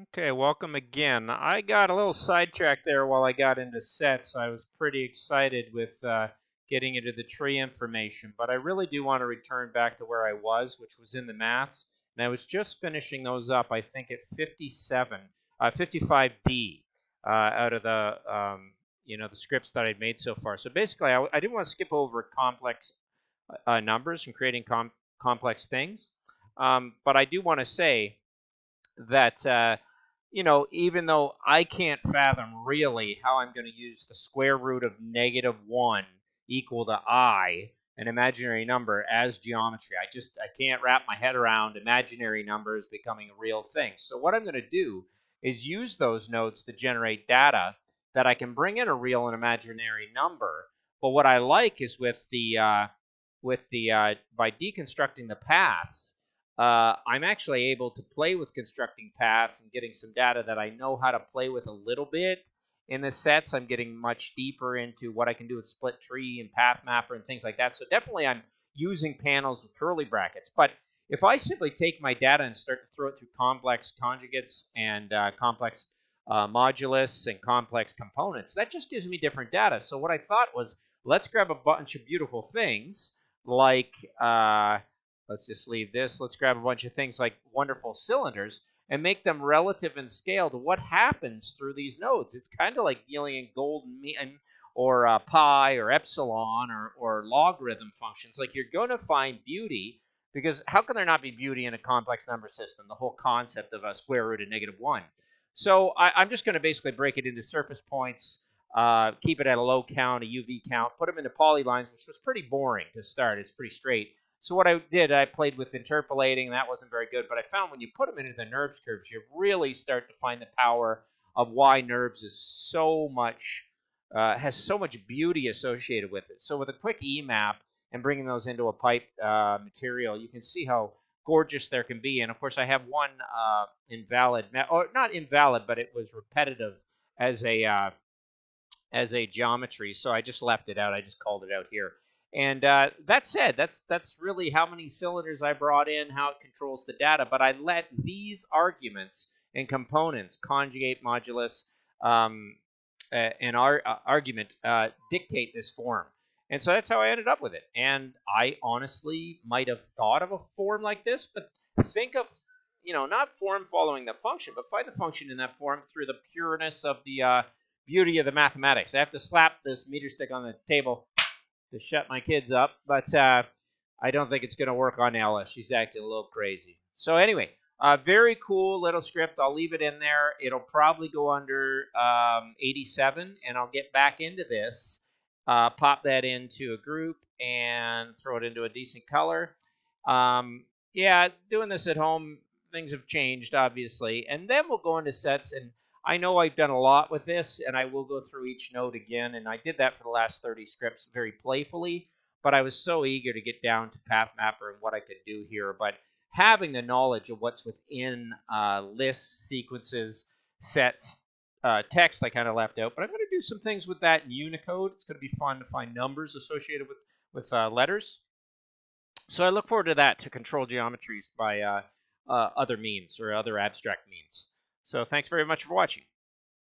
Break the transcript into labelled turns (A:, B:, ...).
A: Okay, welcome again. I got a little sidetracked there while I got into sets. I was pretty excited with getting into the tree information, but I really do want to return back to where I was, which was in the maths. And I was just finishing those up, I think, at 55D out of the scripts that I'd made so far. So basically, I didn't want to skip over complex numbers and creating complex things, but I do want to say that even though I can't fathom really how I'm going to use the square root of -1 equal to I, an imaginary number, as geometry. I can't wrap my head around imaginary numbers becoming a real thing. So what I'm going to do is use those nodes to generate data that I can bring in a real and imaginary number. But what I like is by deconstructing the paths, I'm actually able to play with constructing paths and getting some data that I know how to play with a little bit. In the sets, I'm getting much deeper into what I can do with split tree and path mapper and things like that. So definitely I'm using panels with curly brackets. But if I simply take my data and start to throw it through complex conjugates and complex modulus and complex components, that just gives me different data. So what I thought was, let's grab a bunch of beautiful things like let's just leave this. Let's grab a bunch of things like wonderful cylinders and make them relative in scale to what happens through these nodes. It's kind of like dealing in golden mean or pi or epsilon or logarithm functions. Like, you're going to find beauty, because how can there not be beauty in a complex number system? The whole concept of a square root of -1. So I'm just going to basically break it into surface points, keep it at a low count, a UV count, put them into polylines, which was pretty boring to start. It's pretty straight. So what I did, I played with interpolating, and that wasn't very good. But I found when you put them into the NURBS curves, you really start to find the power of why NURBS is has so much beauty associated with it. So with a quick EMAP and bringing those into a piped material, you can see how gorgeous there can be. And of course, I have one invalid, or not invalid, but it was repetitive as a geometry, so I just left it out. I just called it out here. And that said, that's really how many cylinders I brought in, how it controls the data. But I let these arguments and components, conjugate, modulus, and argument, dictate this form. And so that's how I ended up with it. And I honestly might have thought of a form like this, but think of, not form following the function, but find the function in that form through the pureness of the beauty of the mathematics. I have to slap this meter stick on the table to shut my kids up, but I don't think it's going to work on Ella. She's acting a little crazy. So anyway, very cool little script. I'll leave it in there. It'll probably go under 87, and I'll get back into this, pop that into a group, and throw it into a decent color. Yeah, doing this at home, things have changed, obviously. And then we'll go into sets, and I know I've done a lot with this, and I will go through each node again, and I did that for the last 30 scripts very playfully, but I was so eager to get down to Path Mapper and what I could do here. But having the knowledge of what's within lists, sequences, sets, text I kind of left out, but I'm going to do some things with that in Unicode. It's going to be fun to find numbers associated with letters. So I look forward to that, to control geometries by other means or other abstract means. So thanks very much for watching.